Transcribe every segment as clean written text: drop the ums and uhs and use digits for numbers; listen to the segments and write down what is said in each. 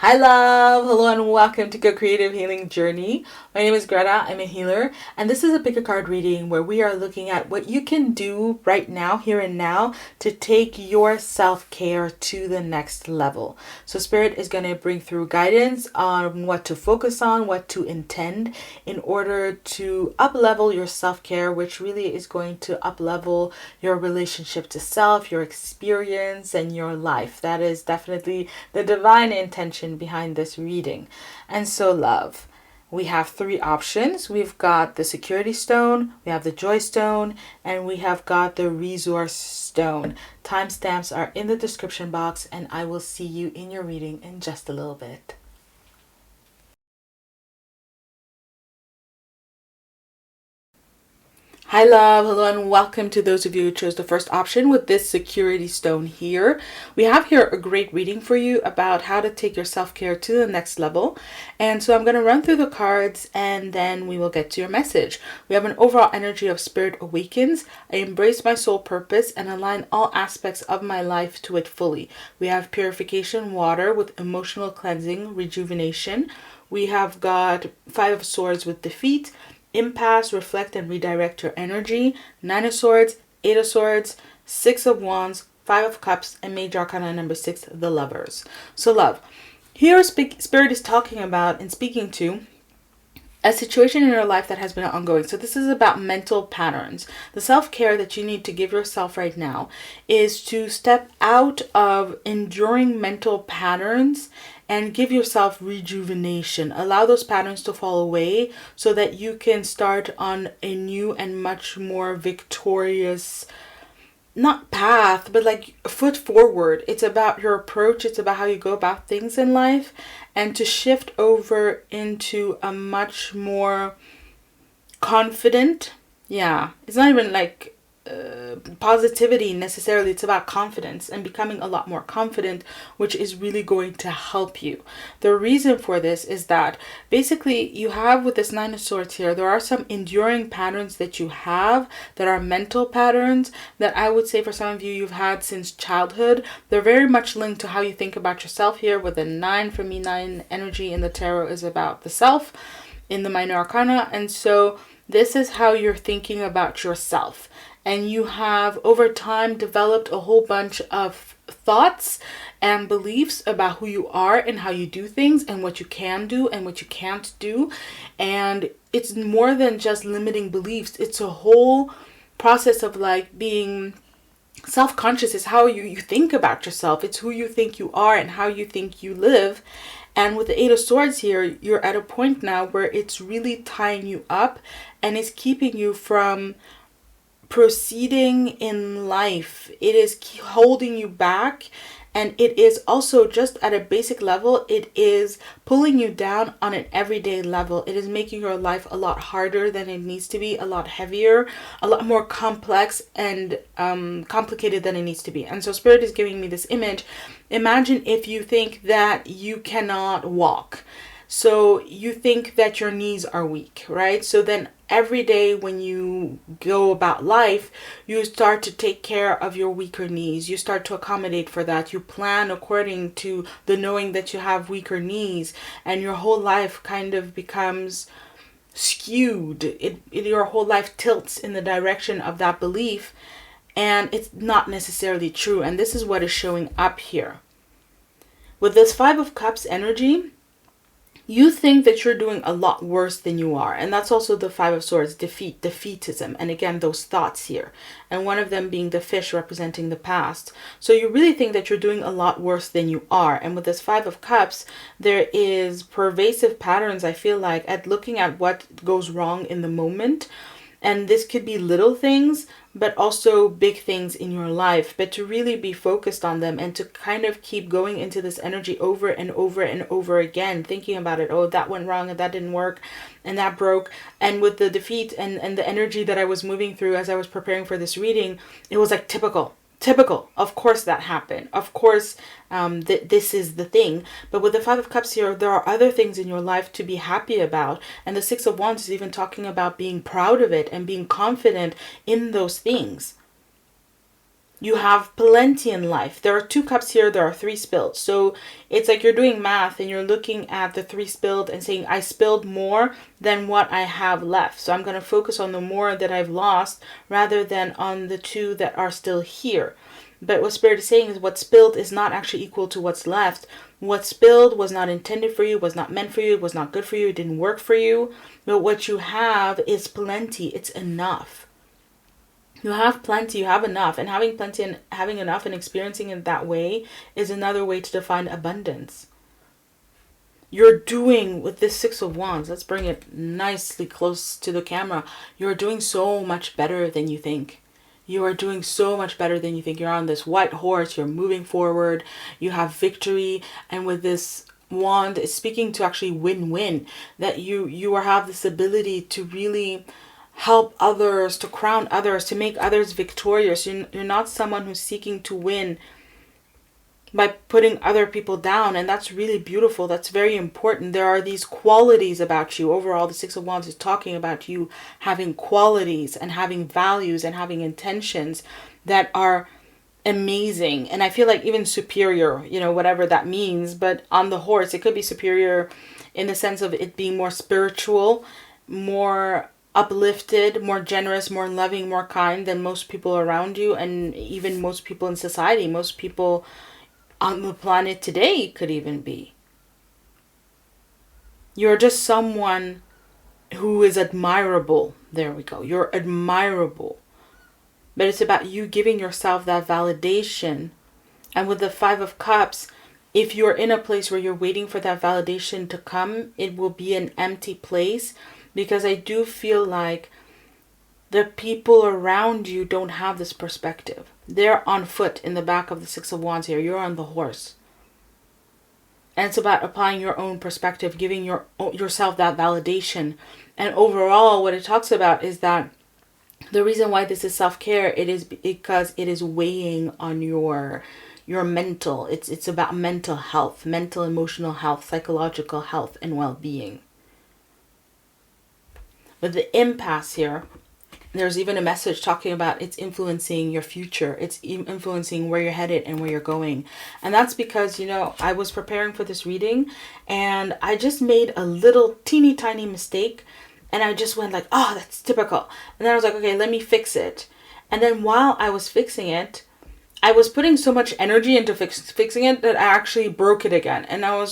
Hi love! Hello and welcome to Go Creative Healing Journey. My name is Greta, I'm a healer, and this is a pick a card reading where we are looking at what you can do right now, here and now, to take your self-care to the next level. So Spirit is going to bring through guidance on what to focus on, what to intend in order to up-level your self-care, which really is going to up-level your relationship to self, your experience, and your life. That is definitely the divine intention behind this reading. And so love, we have three options. We've got the security stone, we have the joy stone, and we have got the resource stone. Timestamps are in the description box, and I will see you in your reading in just a little bit. Hi love, hello and welcome to those of you who chose the first option with this security stone here. We have here a great reading for you about how to take your self-care to the next level. And so I'm going to run through the cards and then we will get to your message. We have an overall energy of Spirit awakens. I embrace my soul purpose and align all aspects of my life to it fully. We have purification water with emotional cleansing, rejuvenation. We have got Five of Swords with defeat. Impasse, reflect and redirect your energy. Nine of Swords, Eight of Swords, Six of Wands, Five of Cups, and Major Arcana number 6, the Lovers. So love, here Spirit is talking about and speaking to a situation in your life that has been ongoing. So this is about mental patterns. The self-care that you need to give yourself right now is to step out of enduring mental patterns and give yourself rejuvenation. Allow those patterns to fall away so that you can start on a new and much more victorious, not path, but like a foot forward. It's about your approach. It's about how you go about things in life, and to shift over into a much more confident, it's not even like positivity necessarily. It's about confidence and becoming a lot more confident, which is really going to help you. The reason for this is that basically you have, with this Nine of Swords here, there are some enduring patterns that you have that are mental patterns that I would say for some of you you've had since childhood. They're very much linked to how you think about yourself here. With the 9, for me, 9 energy in the tarot is about the self in the minor arcana, and so this is how you're thinking about yourself. And you have over time developed a whole bunch of thoughts and beliefs about who you are and how you do things and what you can do and what you can't do. And it's more than just limiting beliefs. It's a whole process of like being self-conscious. Is how you think about yourself. It's who you think you are and how you think you live. And with the Eight of Swords here, you're at a point now where it's really tying you up and it's keeping you from proceeding in life. It is holding you back, and it is also, just at a basic level, it is pulling you down on an everyday level. It is making your life a lot harder than it needs to be, a lot heavier, a lot more complex and complicated than it needs to be. And so Spirit is giving me this image. Imagine if you think that you cannot walk. So you think that your knees are weak, right? So then every day when you go about life, you start to take care of your weaker knees. You start to accommodate for that. You plan according to the knowing that you have weaker knees, and your whole life kind of becomes skewed. Your whole life tilts in the direction of that belief, and it's not necessarily true. And this is what is showing up here. With this Five of Cups energy, you think that you're doing a lot worse than you are. And that's also the Five of Swords, defeatism. And again, those thoughts here. And one of them being the fish representing the past. So you really think that you're doing a lot worse than you are. And with this Five of Cups, there is pervasive patterns, I feel like, at looking at what goes wrong in the moment. And this could be little things, but also big things in your life. But to really be focused on them and to kind of keep going into this energy over and over and over again, thinking about it. Oh, that went wrong and that didn't work and that broke. And with the defeat and the energy that I was moving through as I was preparing for this reading, it was like typical. Of course that happened. Of course, this is the thing. But with the Five of Cups here, there are other things in your life to be happy about. And the Six of Wands is even talking about being proud of it and being confident in those things. You have plenty in life. There are 2 cups here, there are 3 spilled. So it's like you're doing math and you're looking at the 3 spilled and saying, I spilled more than what I have left. So I'm going to focus on the more that I've lost rather than on the 2 that are still here. But what Spirit is saying is what spilled is not actually equal to what's left. What spilled was not intended for you, was not meant for you, was not good for you, it didn't work for you. But what you have is plenty. It's enough. You have plenty, you have enough. And having plenty and having enough and experiencing it that way is another way to define abundance. You're doing with this 6 of Wands, let's bring it nicely close to the camera. You're doing so much better than you think. You are doing so much better than you think. You're on this white horse, you're moving forward, you have victory. And with this wand, it's speaking to actually win-win. That you have this ability to really help others, to crown others, to make others victorious. You're not someone who's seeking to win by putting other people down. And that's really beautiful. That's very important. There are these qualities about you. Overall, the 6 of Wands is talking about you having qualities and having values and having intentions that are amazing. And I feel like even superior, whatever that means. But on the horse, it could be superior in the sense of it being more spiritual, more uplifted, more generous, more loving, more kind than most people around you, and even most people in society, most people on the planet today could even be. You're just someone who is admirable. There we go. You're admirable. But it's about you giving yourself that validation. And with the 5 of Cups, if you're in a place where you're waiting for that validation to come, it will be an empty place. Because I do feel like the people around you don't have this perspective. They're on foot in the back of the 6 of Wands here. You're on the horse. And it's about applying your own perspective, giving yourself that validation. And overall, what it talks about is that the reason why this is self-care, it is because it is weighing on your mental. It's about mental health, mental, emotional health, psychological health, and well-being. But the impasse here, there's even a message talking about it's influencing your future. It's influencing where you're headed and where you're going. And that's because, I was preparing for this reading and I just made a little teeny tiny mistake. And I just went like, oh, that's typical. And then I was like, okay, let me fix it. And then while I was fixing it, I was putting so much energy into fixing it that I actually broke it again. And I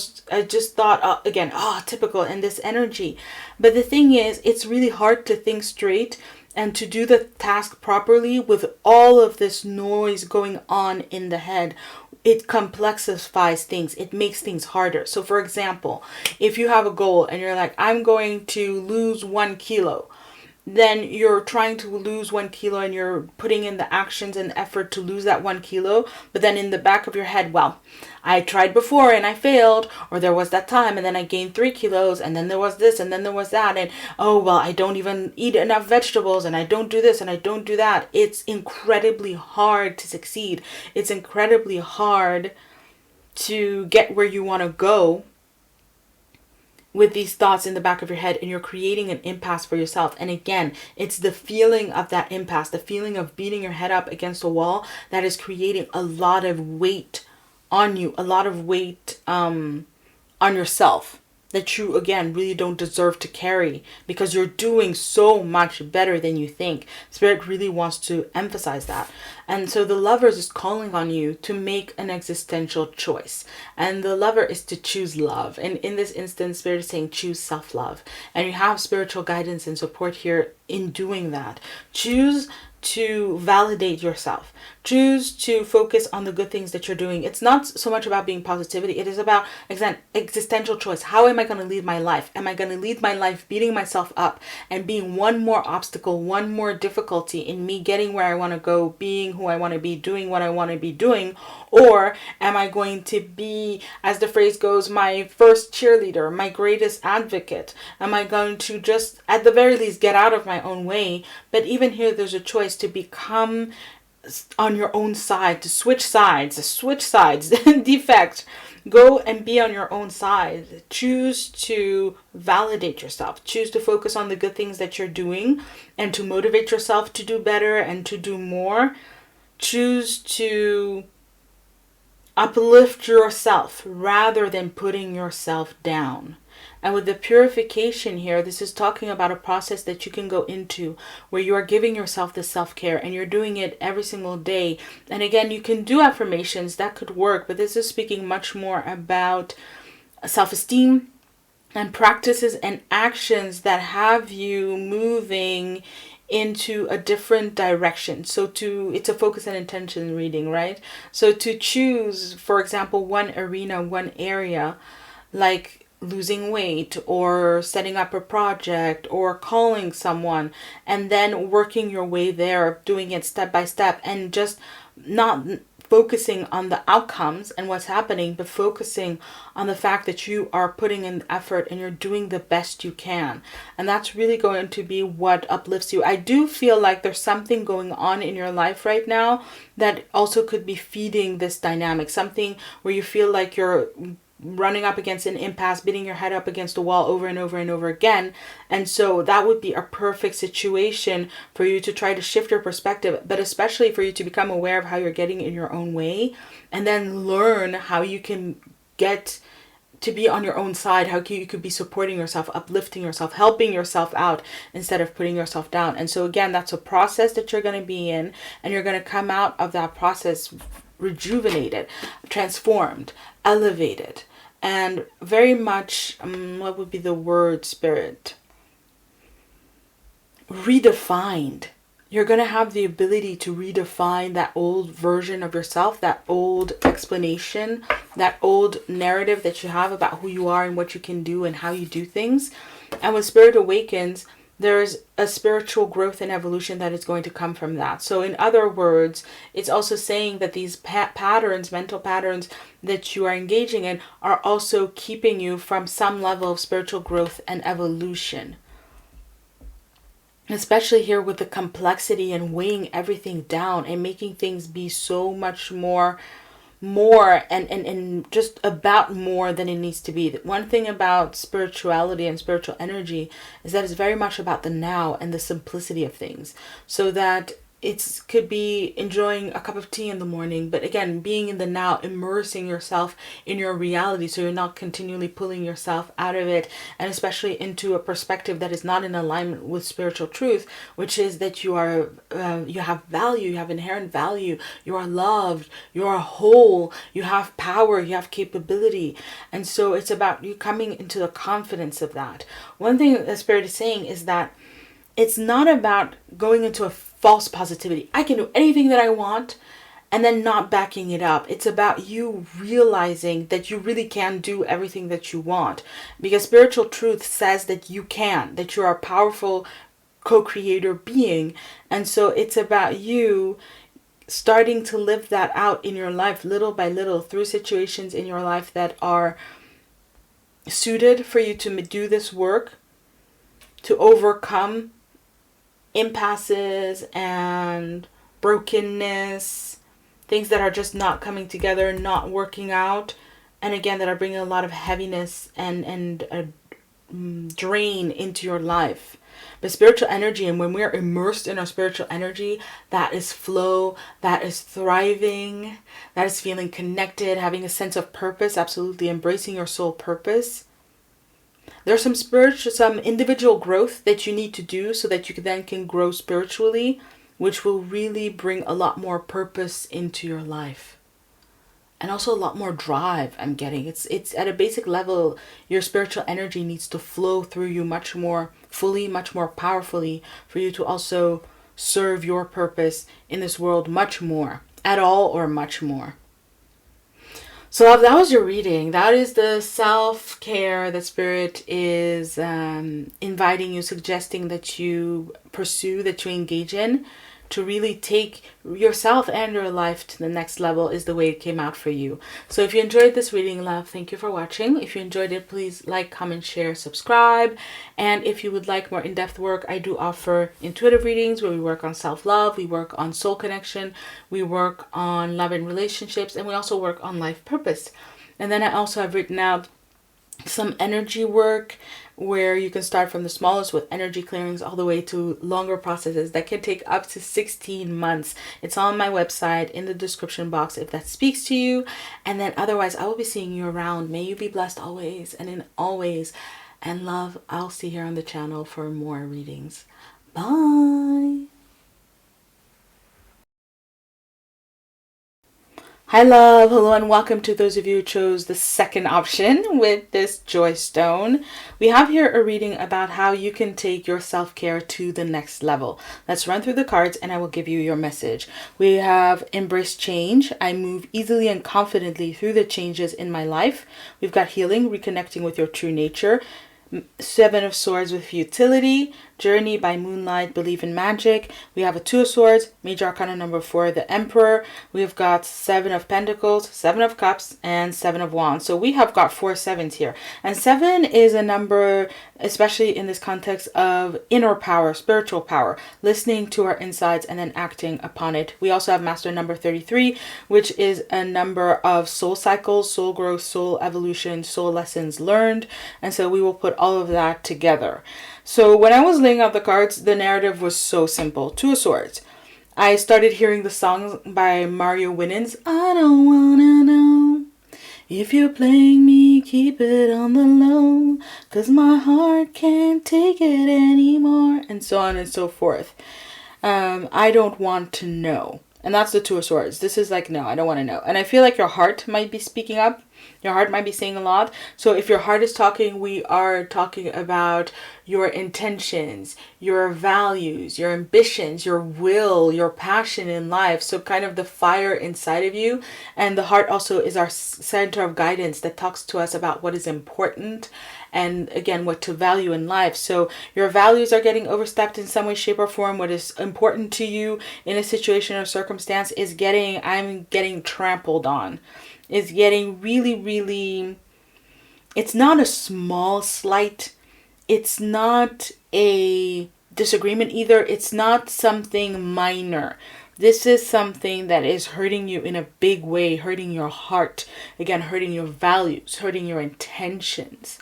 just thought, again, typical, and this energy. But the thing is, it's really hard to think straight and to do the task properly with all of this noise going on in the head. It complexifies things. It makes things harder. So for example, if you have a goal and you're like, I'm going to lose 1 kilo. Then you're trying to lose 1 kilo and you're putting in the actions and effort to lose that 1 kilo. But then in the back of your head, well, I tried before and I failed, or there was that time and then I gained 3 kilos and then there was this and then there was that. And oh, well, I don't even eat enough vegetables and I don't do this and I don't do that. It's incredibly hard to succeed. It's incredibly hard to get where you want to go with these thoughts in the back of your head, and you're creating an impasse for yourself. And again, it's the feeling of that impasse, the feeling of beating your head up against a wall that is creating a lot of weight on you, a lot of weight on yourself that you, again, really don't deserve to carry because you're doing so much better than you think. Spirit really wants to emphasize that. And so the Lovers is calling on you to make an existential choice. And the Lover is to choose love. And in this instance, Spirit is saying choose self-love. And you have spiritual guidance and support here in doing that. Choose to validate yourself. Choose to focus on the good things that you're doing. It's not so much about being positivity. It is about, again, existential choice. How am I going to lead my life? Am I going to lead my life beating myself up and being one more obstacle, one more difficulty in me getting where I want to go, being who I want to be, doing what I want to be doing? Or am I going to be, as the phrase goes, my first cheerleader, my greatest advocate? Am I going to just, at the very least, get out of my own way? But even here, there's a choice to become on your own side, to switch sides, defect. Go and be on your own side. Choose to validate yourself. Choose to focus on the good things that you're doing and to motivate yourself to do better and to do more. choose to uplift yourself rather than putting yourself down. And with the purification here, this is talking about a process that you can go into where you are giving yourself the self-care and you're doing it every single day. And again, you can do affirmations, that could work, but this is speaking much more about self-esteem and practices and actions that have you moving into a different direction. So it's a focus and intention reading, right? So to choose, for example, one arena, one area, like losing weight or setting up a project or calling someone, and then working your way there, doing it step by step, and just not focusing on the outcomes and what's happening, but focusing on the fact that you are putting in effort and you're doing the best you can. And that's really going to be what uplifts you. I do feel like there's something going on in your life right now that also could be feeding this dynamic. Something where you feel like you're running up against an impasse, beating your head up against a wall over and over and over again. And so that would be a perfect situation for you to try to shift your perspective, but especially for you to become aware of how you're getting in your own way, and then learn how you can get to be on your own side, how you could be supporting yourself, uplifting yourself, helping yourself out instead of putting yourself down. And so again, that's a process that you're going to be in, and you're going to come out of that process rejuvenated, transformed, elevated, and very much, what would be the word, Spirit? Redefined. You're going to have the ability to redefine that old version of yourself, that old explanation, that old narrative that you have about who you are and what you can do and how you do things. And when Spirit awakens, there's a spiritual growth and evolution that is going to come from that. So in other words, it's also saying that these patterns, mental patterns that you are engaging in, are also keeping you from some level of spiritual growth and evolution. Especially here with the complexity and weighing everything down and making things be so much more and just about more than it needs to be. One thing about spirituality and spiritual energy is that it's very much about the now and the simplicity of things, so that it could be enjoying a cup of tea in the morning, but again, being in the now, immersing yourself in your reality so you're not continually pulling yourself out of it, and especially into a perspective that is not in alignment with spiritual truth, which is that you are you have value, you have inherent value, you are loved, you are whole, you have power, you have capability. And so it's about you coming into the confidence of that. One thing that Spirit is saying is that it's not about going into a false positivity. I can do anything that I want and then not backing it up. It's about you realizing that you really can do everything that you want, because spiritual truth says that you can, that you are a powerful co-creator being. And so it's about you starting to live that out in your life little by little through situations in your life that are suited for you to do this work, to overcome impasses and brokenness, things that are just not coming together, not working out, and again that are bringing a lot of heaviness and a drain into your life. But spiritual energy, and when we're immersed in our spiritual energy, that is flow, that is thriving, that is feeling connected, having a sense of purpose, absolutely embracing your soul purpose. There's some individual growth that you need to do so that you then can grow spiritually, which will really bring a lot more purpose into your life. And also a lot more drive, I'm getting. It's at a basic level, your spiritual energy needs to flow through you much more fully, much more powerfully, for you to also serve your purpose in this world much more, at all or much more. So if that was your reading, that is the self-care that Spirit is inviting you, suggesting that you pursue, that you engage in, to really take yourself and your life to the next level, is the way it came out for you. So if you enjoyed this reading, love, thank you for watching. If you enjoyed it, please like, comment, share, subscribe. And if you would like more in-depth work, I do offer intuitive readings where we work on self-love, we work on soul connection, we work on love and relationships, and we also work on life purpose. And then I also have written out some energy work where you can start from the smallest with energy clearings all the way to longer processes that can take up to 16 months. It's on my website in the description box if that speaks to you. And then otherwise, I will be seeing you around. May you be blessed always and in always. And love, I'll see you here on the channel for more readings. Bye. Hi love, hello and welcome to those of you who chose the second option with this joy stone. We have here a reading about how you can take your self-care to the next level. Let's run through the cards and I will give you your message. We have embrace change. I move easily and confidently through the changes in my life. We've got healing, reconnecting with your true nature. Seven of Swords with futility. Journey by moonlight, believe in magic. We have a Two of Swords, major arcana number 4, the Emperor. We've got Seven of Pentacles, Seven of Cups, and Seven of Wands. So we have got 4 sevens here. And 7 is a number, especially in this context of inner power, spiritual power, listening to our insides and then acting upon it. We also have master number 33, which is a number of soul cycles, soul growth, soul evolution, soul lessons learned. And so we will put all of that together. So when I was laying out the cards, the narrative was so simple. Two of Swords. I started hearing the song by Mario Winans. I don't wanna know if you're playing me, keep it on the low, 'cause my heart can't take it anymore, and so on and so forth. I don't want to know. And that's the Two of Swords. This is like, no, I don't want to know. And I feel like your heart might be speaking up. Your heart might be saying a lot. So if your heart is talking, we are talking about your intentions, your values, your ambitions, your will, your passion in life. So kind of the fire inside of you. And the heart also is our center of guidance that talks to us about what is important and again, what to value in life. So your values are getting overstepped in some way, shape, or form. What is important to you in a situation or circumstance is I'm getting trampled on. Is getting really, really, it's not a small slight. It's not a disagreement either. It's not something minor. This is something that is hurting you in a big way, hurting your heart. Again, hurting your values, hurting your intentions.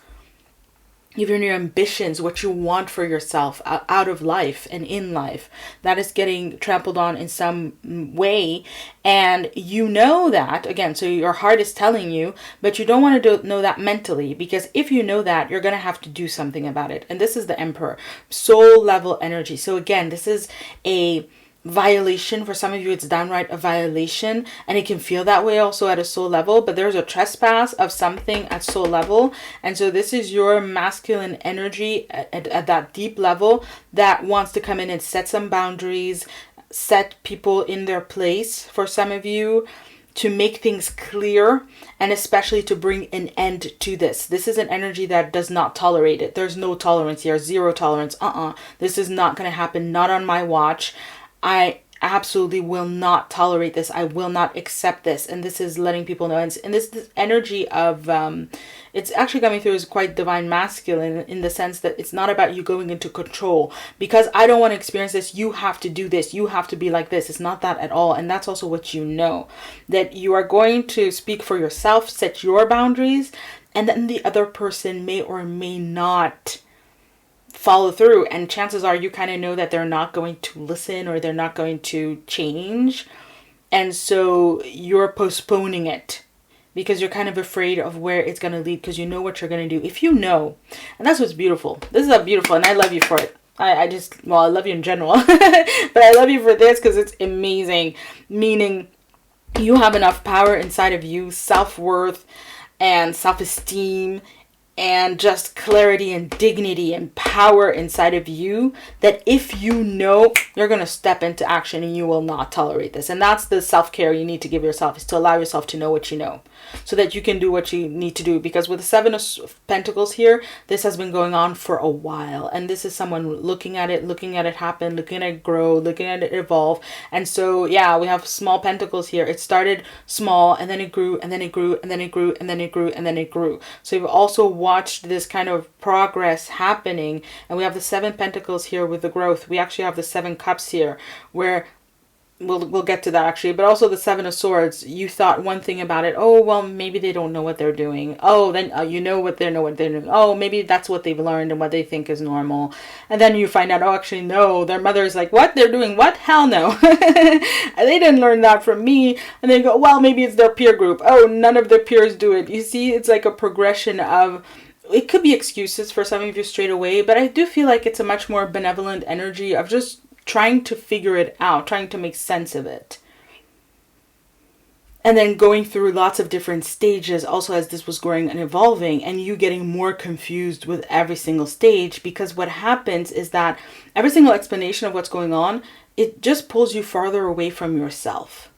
Even your ambitions, what you want for yourself out of life and in life, that is getting trampled on in some way. And you know that, again, so your heart is telling you, but you don't want to know that mentally, because if you know that, you're going to have to do something about it. And this is the Emperor, soul level energy. So again, this is a violation. For some of you, it's downright a violation, and it can feel that way also at a soul level, but there's a trespass of something at soul level. And so this is your masculine energy at that deep level that wants to come in and set some boundaries, set people in their place for some of you, to make things clear, and especially to bring an end to this. This is an energy that does not tolerate it. There's no tolerance here, zero tolerance. This is not going to happen, not on my watch. I absolutely will not tolerate this. I will not accept this. And this is letting people know. And this energy of, it's actually coming through as quite divine masculine, in the sense that it's not about you going into control. Because I don't want to experience this, you have to do this. You have to be like this. It's not that at all. And that's also what you know. That you are going to speak for yourself, set your boundaries, and then the other person may or may not follow through, and chances are you kind of know that they're not going to listen, or they're not going to change, and so you're postponing it because you're kind of afraid of where it's going to lead, because you know what you're going to do. If you know, and that's what's beautiful. This is beautiful, and I love you for it. I love you in general, but I love you for this because it's amazing. Meaning you have enough power inside of you, self-worth and self-esteem, and just clarity and dignity and power inside of you, that if you know, you're going to step into action and you will not tolerate this. And that's the self-care you need to give yourself, is to allow yourself to know what you know, so that you can do what you need to do. Because with the Seven of Pentacles here, this has been going on for a while, and this is someone looking at it happen, looking at it grow, looking at it evolve. And so yeah, we have small pentacles here. It started small, and then it grew, and then it grew, and then it grew, and then it grew, and then it grew. So you've also watched this kind of progress happening. And we have the Seven Pentacles here with the growth. We actually have the Seven Cups here, where we'll get to that actually, but also the Seven of Swords, you thought one thing about it. Oh, well, maybe they don't know what they're doing. Oh, then you know what they're doing. Oh, maybe that's what they've learned and what they think is normal. And then you find out, oh, actually, no, their mother is like, what? They're doing what? Hell no. They didn't learn that from me. And then you go, well, maybe it's their peer group. Oh, none of their peers do it. You see, it's like a progression of, it could be excuses for some of you straight away, but I do feel like it's a much more benevolent energy of just trying to figure it out, trying to make sense of it. And then going through lots of different stages also as this was growing and evolving, and you getting more confused with every single stage, because what happens is that every single explanation of what's going on, it just pulls you farther away from yourself.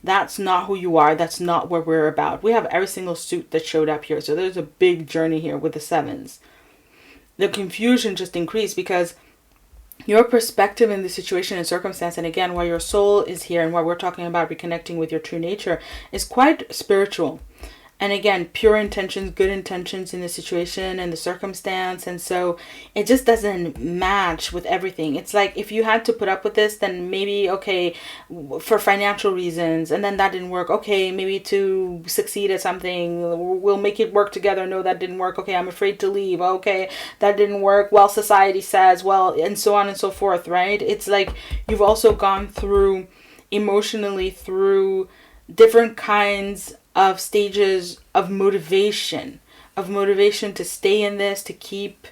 That's not who you are. That's not what we're about. We have every single suit that showed up here. So there's a big journey here with the sevens. The confusion just increased because your perspective in the situation and circumstance, and again, why your soul is here and why we're talking about reconnecting with your true nature, is quite spiritual. And again, pure intentions, good intentions in the situation and the circumstance. And so it just doesn't match with everything. It's like if you had to put up with this, then maybe, okay, for financial reasons, and then that didn't work. Okay, maybe to succeed at something, we'll make it work together. No, that didn't work. Okay, I'm afraid to leave. Okay, that didn't work. Well, society says, well, and so on and so forth, right? It's like you've also gone through emotionally through different kinds of stages of motivation to stay in this, to keep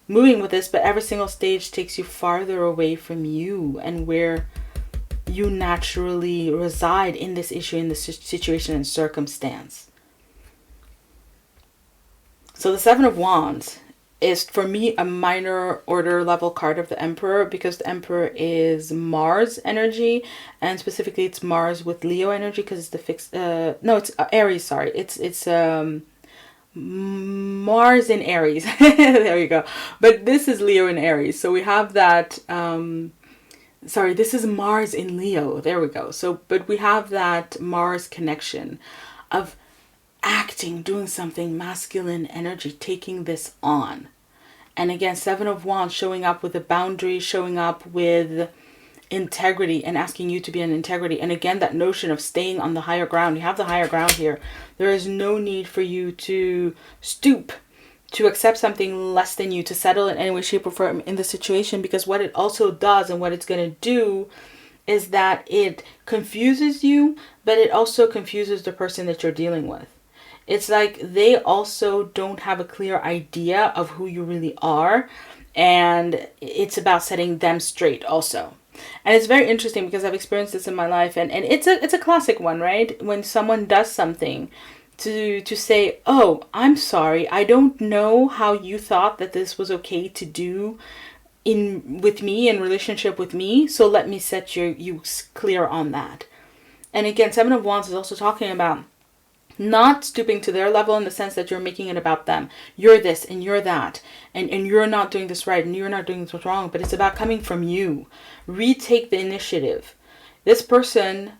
moving with this, but every single stage takes you farther away from you and where you naturally reside in this issue, in this situation and circumstance. So the Seven of Wands is, for me, a minor order level card of the Emperor, because the Emperor is Mars energy, and specifically it's Mars with Leo energy, because it's the fixed it's Aries, sorry, it's Mars in Aries. There you go. But this is Leo in Aries, so we have that this is Mars in Leo, there we go. So but we have that Mars connection of acting, doing something, masculine energy, taking this on. And again, Seven of Wands, showing up with a boundary, showing up with integrity and asking you to be in integrity. And again, that notion of staying on the higher ground. You have the higher ground here. There is no need for you to stoop to accept something less than you, to settle in any way, shape, or form in the situation, because what it also does and what it's going to do is that it confuses you, but it also confuses the person that you're dealing with. It's like they also don't have a clear idea of who you really are. And it's about setting them straight also. And it's very interesting because I've experienced this in my life. And it's a classic one, right? When someone does something to say, oh, I'm sorry, I don't know how you thought that this was okay to do with me, in relationship with me. So let me set you clear on that. And again, Seven of Wands is also talking about not stooping to their level in the sense that you're making it about them. You're this and you're that. And you're not doing this right and you're not doing this wrong. But it's about coming from you. Retake the initiative. This person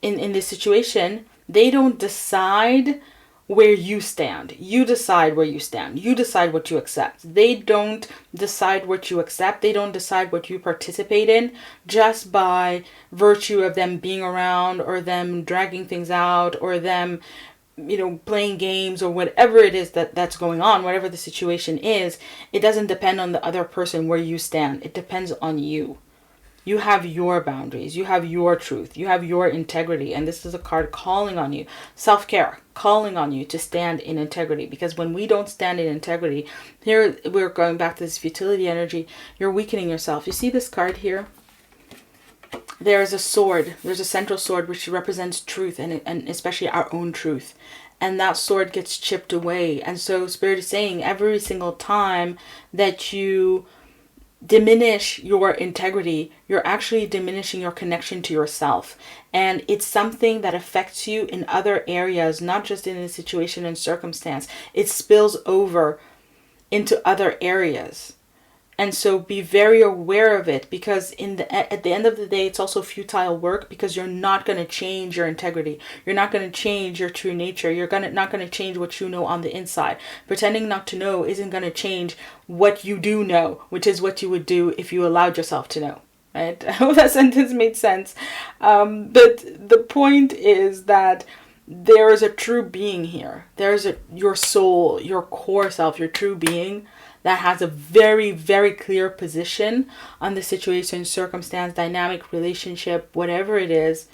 in this situation, they don't decide where you stand. You decide where you stand. You decide what you accept. They don't decide what you accept. They don't decide what you participate in just by virtue of them being around or them dragging things out or them, playing games or whatever it is that's going on, whatever the situation is. It doesn't depend on the other person where you stand. It depends on you. You have your boundaries. You have your truth. You have your integrity. And this is a card calling on you. Self-care, calling on you to stand in integrity. Because when we don't stand in integrity, here we're going back to this futility energy. You're weakening yourself. You see this card here? There is a sword. There's a central sword which represents truth and especially our own truth. And that sword gets chipped away. And so Spirit is saying every single time that you diminish your integrity, you're actually diminishing your connection to yourself. And it's something that affects you in other areas, not just in a situation and circumstance. It spills over into other areas. And so be very aware of it, because at the end of the day, it's also futile work, because you're not going to change your integrity. You're not going to change your true nature. You're not going to change what you know on the inside. Pretending not to know isn't going to change what you do know, which is what you would do if you allowed yourself to know. right? I hope that sentence made sense. But the point is that there is a true being here. There's your soul, your core self, your true being that has a very, very clear position on the situation, circumstance, dynamic, relationship, whatever it is.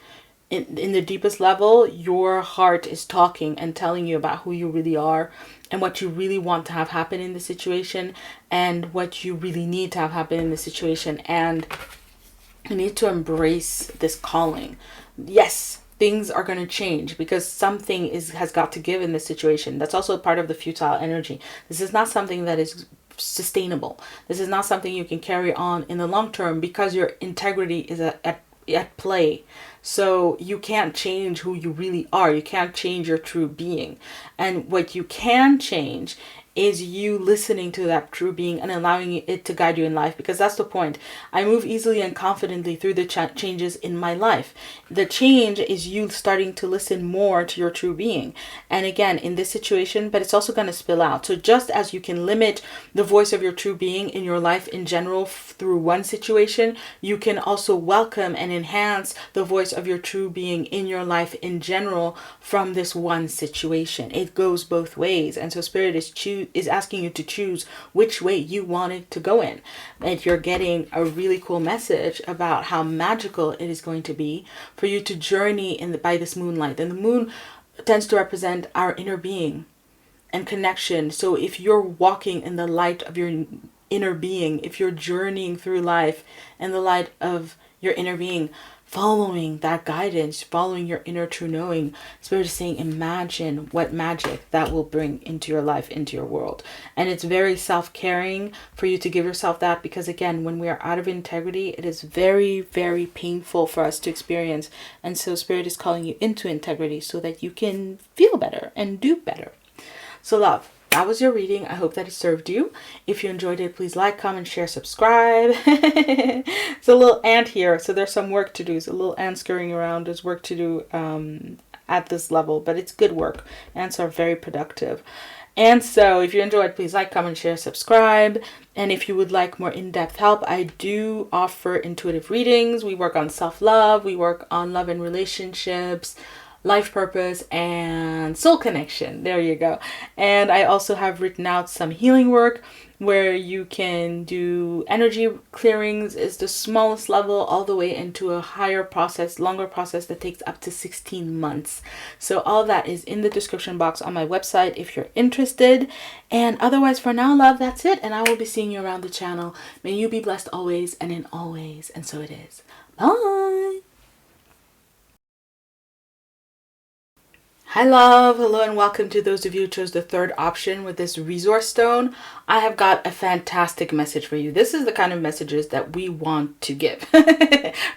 In the deepest level, your heart is talking and telling you about who you really are and what you really want to have happen in the situation and what you really need to have happen in the situation. And you need to embrace this calling. Yes, things are going to change because something has got to give in this situation. That's also part of the futile energy. This is not something that is sustainable. This is not something you can carry on in the long term because your integrity is at play. So you can't change who you really are. You can't change your true being. And what you can change is you listening to that true being and allowing it to guide you in life, because that's the point. I move easily and confidently through the changes in my life. The change is you starting to listen more to your true being. And again, in this situation, but it's also going to spill out. So just as you can limit the voice of your true being in your life in general through one situation, you can also welcome and enhance the voice of your true being in your life in general from this one situation. It goes both ways. And so Spirit is asking you to choose which way you want it to go in. And you're getting a really cool message about how magical it is going to be for you to journey by this moonlight. And the moon tends to represent our inner being and connection. So if you're walking in the light of your inner being, if you're journeying through life in the light of your inner being, following that guidance, following your inner true knowing, Spirit is saying, imagine what magic that will bring into your life, into your world. And it's very self-caring for you to give yourself that, because again, when we are out of integrity, it is very, very painful for us to experience. And so Spirit is calling you into integrity so that you can feel better and do better. So love, that was your reading. I hope that it served you. If you enjoyed it, please like, comment, share, subscribe. It's a little ant here, so there's some work to do. It's a little ant scurrying around. There's work to do at this level, but it's good work. Ants are very productive. And so if you enjoyed, please like, comment, share, subscribe. And if you would like more in-depth help, I do offer intuitive readings. We work on self-love. We work on love and relationships, life purpose, and soul connection. There you go. And I also have written out some healing work where you can do energy clearings. Is the smallest level all the way into a higher process, longer process that takes up to 16 months. So all that is in the description box on my website if you're interested. And otherwise, for now, love, that's it. And I will be seeing you around the channel. May you be blessed always and in always. And so it is. Bye. Hi love, hello and welcome to those of you who chose the third option with this resource stone. I have got a fantastic message for you. This is the kind of messages that we want to give, or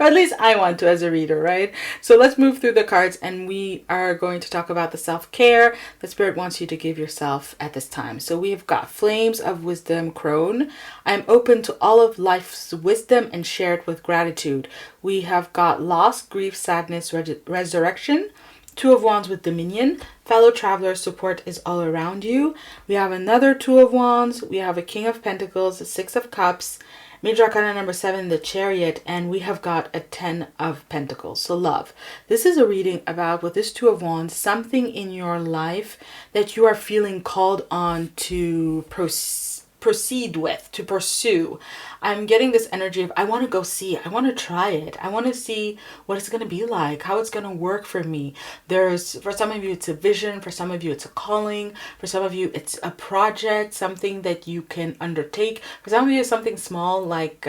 at least I want to as a reader, right? So let's move through the cards and we are going to talk about the self-care that Spirit wants you to give yourself at this time. So we've got Flames of Wisdom Crone. I'm open to all of life's wisdom and share it with gratitude. We have got Loss, Grief, Sadness, Resurrection. Two of Wands with Dominion. Fellow traveler support is all around you. We have another Two of Wands. We have a King of Pentacles, a Six of Cups, Major Arcana number 7, the Chariot, and we have got a 10 of Pentacles. So love, this is a reading about, with this Two of Wands, something in your life that you are feeling called on to proceed with, to pursue. I'm getting this energy of I want to go see, I want to try it. I want to see what it's going to be like, how it's going to work for me. For some of you, it's a vision. For some of you, it's a calling. For some of you, it's a project, something that you can undertake. For some of you, it's something small like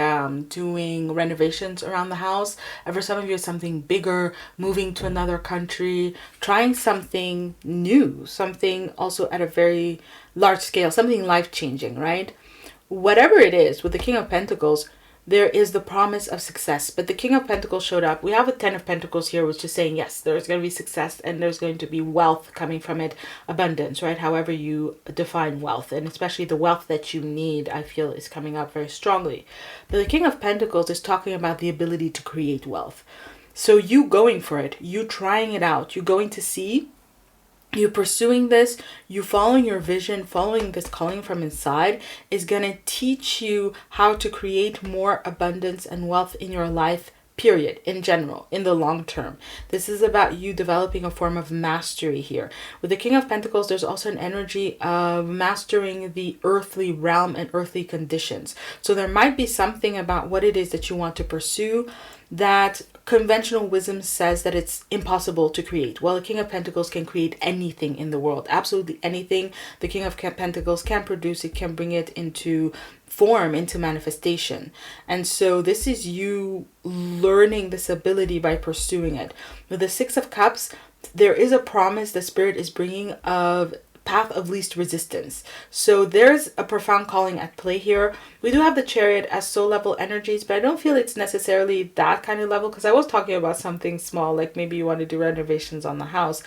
doing renovations around the house. And for some of you, it's something bigger, moving to another country, trying something new, something also at a very large scale, something life-changing, right? Whatever it is, with the King of Pentacles, there is the promise of success. But the King of Pentacles showed up. We have a 10 of Pentacles here, which is saying, yes, there's going to be success and there's going to be wealth coming from it, abundance, right? However you define wealth, and especially the wealth that you need, I feel is coming up very strongly. But the King of Pentacles is talking about the ability to create wealth. So you going for it, you trying it out, you're going to see You pursuing this, you following your vision, following this calling from inside is going to teach you how to create more abundance and wealth in your life, period, in general, in the long term. This is about you developing a form of mastery here. With the King of Pentacles, there's also an energy of mastering the earthly realm and earthly conditions. So there might be something about what it is that you want to pursue that conventional wisdom says that it's impossible to create. Well, the King of Pentacles can create anything in the world, absolutely anything. The King of Pentacles can produce it, can bring it into form, into manifestation. And so this is you learning this ability by pursuing it. With the Six of Cups, there is a promise the Spirit is bringing of path of least resistance. So there's a profound calling at play here. We do have the Chariot as soul level energies, but I don't feel it's necessarily that kind of level, because I was talking about something small, like maybe you want to do renovations on the house.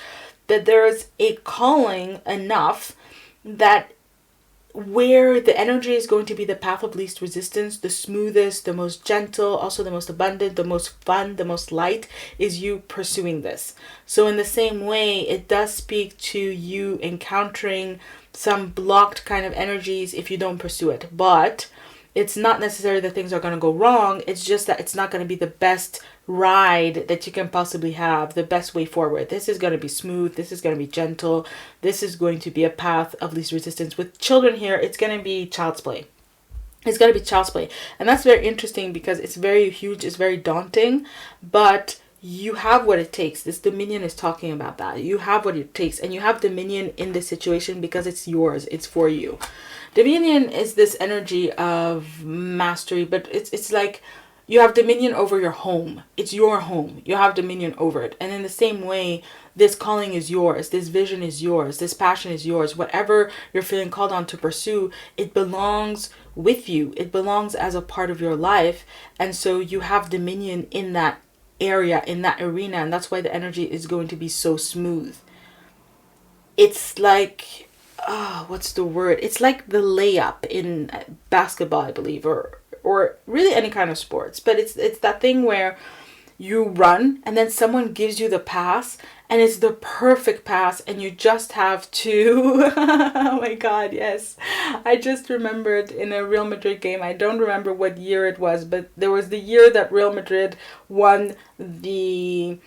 That there is a calling enough that where the energy is going to be the path of least resistance, the smoothest, the most gentle, also the most abundant, the most fun, the most light, is you pursuing this. So in the same way, it does speak to you encountering some blocked kind of energies if you don't pursue it. But it's not necessarily that things are going to go wrong. It's just that it's not going to be the best ride that you can possibly have, the best way forward. This is going to be smooth. This is going to be gentle. This is going to be a path of least resistance. With children here, it's going to be child's play. It's going to be child's play. And that's very interesting because it's very huge. It's very daunting. But you have what it takes. This dominion is talking about that. You have what it takes. And you have dominion in this situation because it's yours. It's for you. Dominion is this energy of mastery, but it's like you have dominion over your home. It's your home. You have dominion over it. And in the same way, this calling is yours. This vision is yours. This passion is yours. Whatever you're feeling called on to pursue, it belongs with you. It belongs as a part of your life. And so you have dominion in that area, in that arena. And that's why the energy is going to be so smooth. It's like, what's the word? It's like the layup in basketball, I believe, or really any kind of sports. But it's that thing where you run and then someone gives you the pass and it's the perfect pass and you just have to oh my god, yes, I just remembered in a Real Madrid game, I don't remember what year it was, but there was the year that Real Madrid won the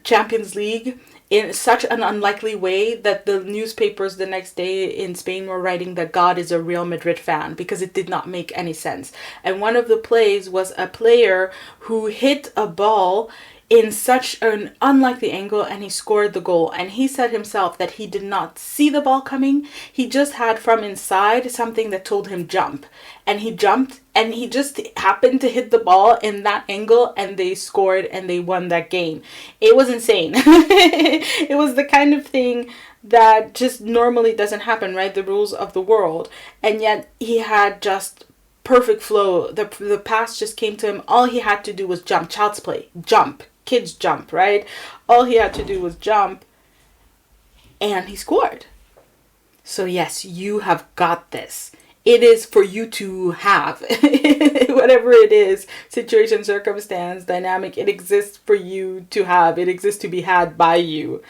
Champions League in such an unlikely way that the newspapers the next day in Spain were writing that God is a Real Madrid fan, because it did not make any sense. And one of the plays was a player who hit a ball in such an unlikely angle and he scored the goal. And he said himself that he did not see the ball coming. He just had from inside something that told him jump. And he jumped and he just happened to hit the ball in that angle and they scored and they won that game. It was insane. It was the kind of thing that just normally doesn't happen, right? The rules of the world. And yet he had just perfect flow. The pass just came to him. All he had to do was jump. Child's play. Jump. Kids jump, right? All he had to do was jump and he scored. So yes, you have got this. It is for you to have. Whatever it is, situation, circumstance, dynamic, it exists for you to have. It exists to be had by you.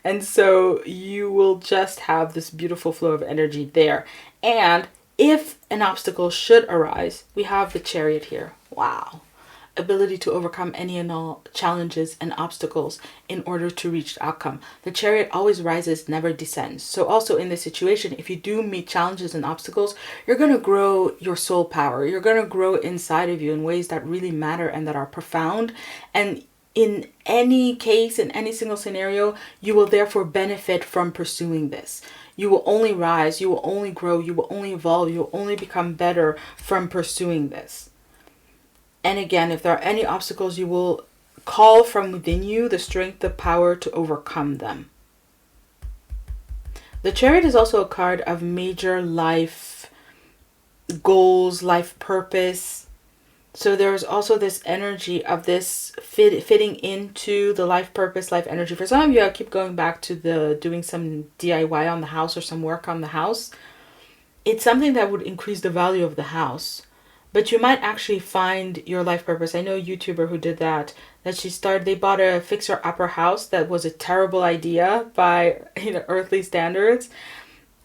And so you will just have this beautiful flow of energy there. And if an obstacle should arise, we have the Chariot here. Wow. Ability to overcome any and all challenges and obstacles in order to reach the outcome. The Chariot always rises, never descends. So also in this situation, if you do meet challenges and obstacles, you're going to grow your soul power. You're going to grow inside of you in ways that really matter and that are profound. And in any case, in any single scenario, you will therefore benefit from pursuing this. You will only rise, you will only grow, you will only evolve, you will only become better from pursuing this. And again, if there are any obstacles, you will call from within you the strength, the power to overcome them. The Chariot is also a card of major life goals, life purpose. So there's also this energy of this fitting into the life purpose, life energy. For some of you, I keep going back to the doing some DIY on the house or some work on the house. It's something that would increase the value of the house. But you might actually find your life purpose. I know a YouTuber who did that. They bought a fixer-upper house that was a terrible idea by, earthly standards.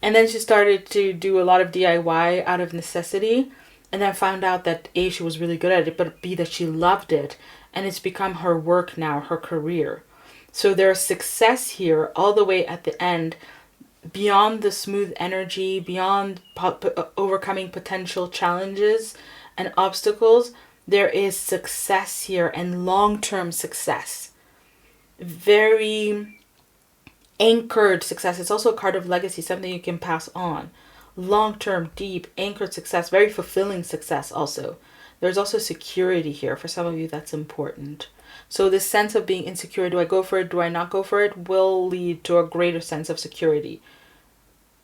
And then she started to do a lot of DIY out of necessity. And then found out that A, she was really good at it, but B, that she loved it. And it's become her work now, her career. So there's success here all the way at the end, beyond the smooth energy, beyond overcoming potential challenges and obstacles. There is success here, and long-term success. Very anchored success. It's also a card of legacy, something you can pass on. Long-term, deep, anchored success, very fulfilling success also. There's also security here. For some of you, that's important. So this sense of being insecure, do I go for it, do I not go for it, will lead to a greater sense of security.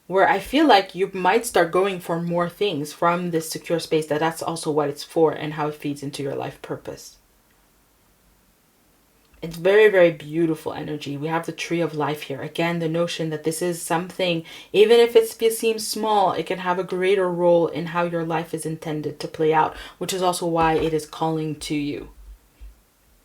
Where I feel like you might start going for more things from this secure space, that's also what it's for and how it feeds into your life purpose. It's very, very beautiful energy. We have the tree of life here. Again, the notion that this is something, even if it seems small, it can have a greater role in how your life is intended to play out, which is also why it is calling to you.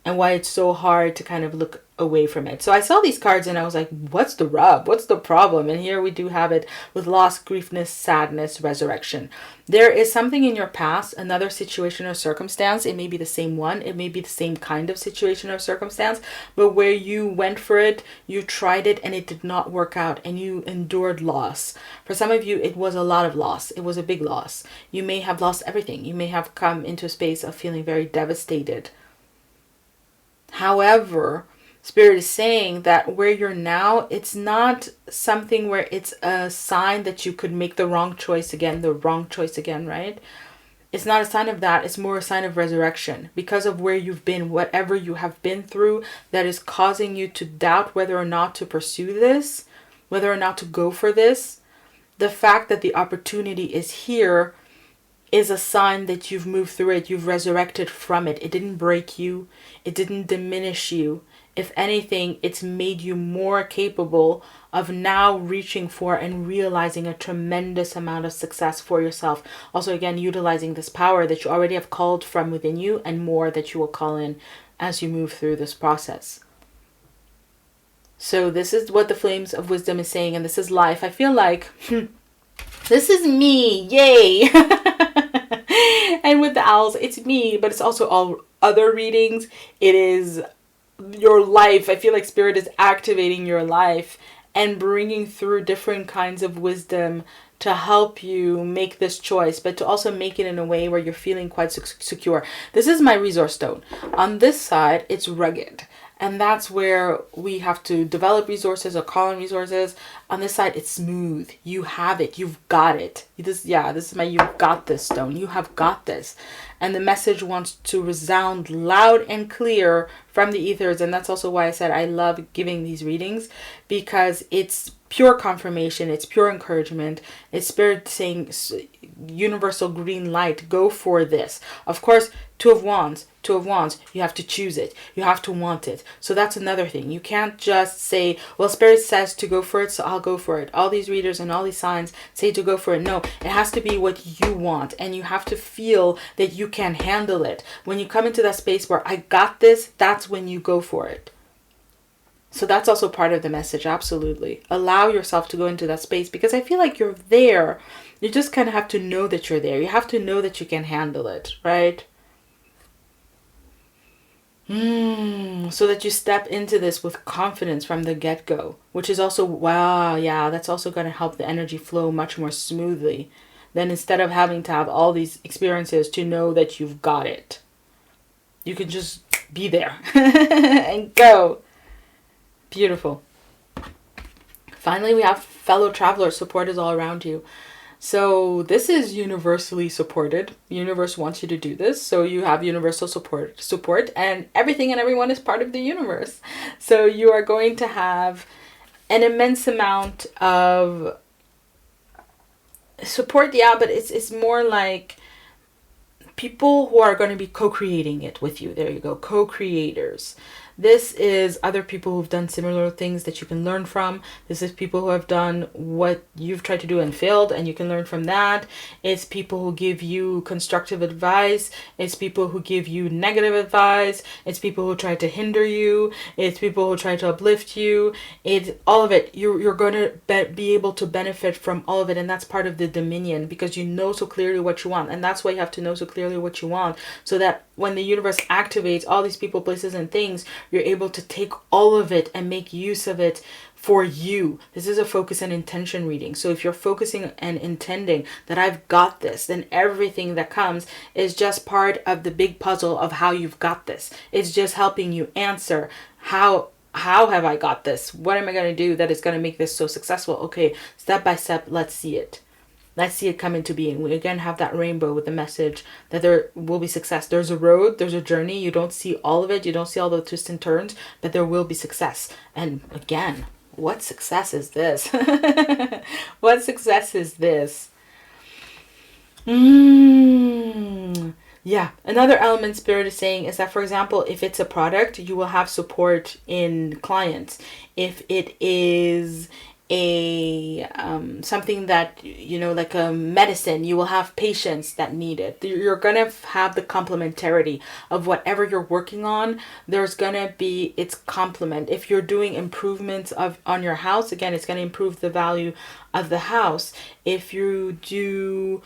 And why it's so hard to kind of look away from it. So I saw these cards and I was like, what's the rub? What's the problem? And here we do have it with loss, griefness, sadness, resurrection. There is something in your past, another situation or circumstance. It may be the same one. It may be the same kind of situation or circumstance. But where you went for it, you tried it, and it did not work out. And you endured loss. For some of you, it was a lot of loss. It was a big loss. You may have lost everything. You may have come into a space of feeling very devastated. However, Spirit is saying that where you're now, it's not something where it's a sign that you could make the wrong choice again, right? It's not a sign of that. It's more a sign of resurrection because of where you've been, whatever you have been through that is causing you to doubt whether or not to pursue this, whether or not to go for this. The fact that the opportunity is here is a sign that you've moved through it. You've resurrected from it. It didn't break you. It didn't diminish you. If anything, it's made you more capable of now reaching for and realizing a tremendous amount of success for yourself. Also, again, utilizing this power that you already have called from within you and more that you will call in as you move through this process. So this is what the Flames of Wisdom is saying, and this is life. I feel like this is me. Yay! And with the owls, it's me, but it's also all other readings. It is your life. I feel like Spirit is activating your life and bringing through different kinds of wisdom to help you make this choice, but to also make it in a way where you're feeling quite secure. This is my resource stone. On this side, it's rugged. And that's where we have to develop resources or call on resources. On this side, it's smooth. You have it. You've got it. This is my you've got this stone. You have got this. And the message wants to resound loud and clear from the ethers. And that's also why I said I love giving these readings, because it's pure confirmation. It's pure encouragement. It's Spirit saying, universal green light, go for this. Of course, Two of Wands, you have to choose it. You have to want it. So that's another thing. You can't just say, well, Spirit says to go for it, so I'll go for it. All these readers and all these signs say to go for it. No, it has to be what you want. And you have to feel that you can handle it. When you come into that space where I got this, that's when you go for it. So that's also part of the message. Absolutely. Allow yourself to go into that space, because I feel like you're there. You just kind of have to know that you're there. You have to know that you can handle it, right? So that you step into this with confidence from the get-go, which is also, wow, yeah, that's also going to help the energy flow much more smoothly than instead of having to have all these experiences to know that you've got it. You can just be there and go. Beautiful. Finally, we have fellow travelers. Support is all around you. So this is universally supported. The universe wants you to do this. So you have universal support, and everything and everyone is part of the universe. So you are going to have an immense amount of support. Yeah, but it's more like people who are going to be co-creating it with you. There you go. Co-creators. This is other people who've done similar things that you can learn from. This is people who have done what you've tried to do and failed, and you can learn from that. It's people who give you constructive advice. It's people who give you negative advice. It's people who try to hinder you. It's people who try to uplift you. It's all of it. You're going to be able to benefit from all of it, and that's part of the dominion, because you know so clearly what you want. And that's why you have to know so clearly what you want, so that when the universe activates all these people, places, and things, you're able to take all of it and make use of it for you. This is a focus and intention reading. So if you're focusing and intending that I've got this, then everything that comes is just part of the big puzzle of how you've got this. It's just helping you answer how have I got this? What am I going to do that is going to make this so successful? Okay, step by step, let's see it. Let's see it come into being. We again have that rainbow with the message that there will be success. There's a road, there's a journey. You don't see all of it. You don't see all the twists and turns, but there will be success. And again, what success is this? What success is this? Yeah, another element Spirit is saying is that, for example, if it's a product, you will have support in clients. If it is a something that, you know, like a medicine, you will have patients that need it. You're gonna have the complementarity of whatever you're working on. There's gonna be its complement. If you're doing improvements on your house, again, it's gonna improve the value of the house. If you do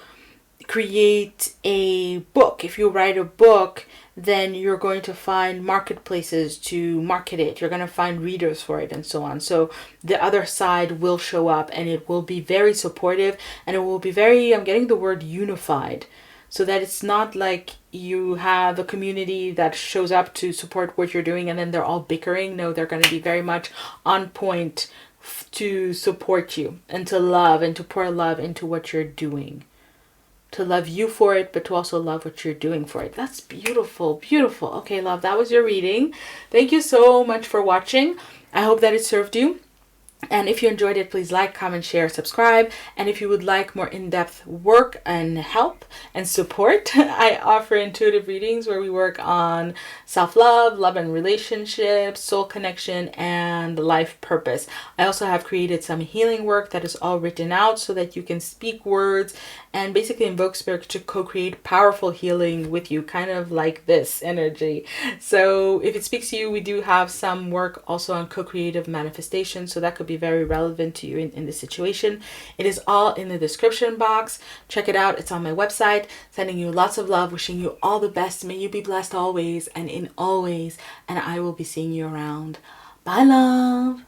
create a book, if you write a book, then you're going to find marketplaces to market it. You're going to find readers for it and so on. So the other side will show up, and it will be very supportive, and it will be very, I'm getting the word unified, so that it's not like you have a community that shows up to support what you're doing and then they're all bickering. No, they're going to be very much on point to support you and to love and to pour love into what you're doing. To love you for it, but to also love what you're doing for it. That's beautiful, beautiful. Okay, love, that was your reading. Thank you so much for watching. I hope that it served you. And if you enjoyed it, please like, comment, share, subscribe. And if you would like more in-depth work and help and support, I offer intuitive readings where we work on self-love, love and relationships, soul connection, and life purpose. I also have created some healing work that is all written out so that you can speak words and basically invoke spirit to co-create powerful healing with you, kind of like this energy. So if it speaks to you, we do have some work also on co-creative manifestation, so that could be very relevant to you in this situation. It is all in the description box. Check it out. It's on my website. Sending you lots of love, wishing you all the best. May you be blessed always and in always, and I will be seeing you around. Bye, love.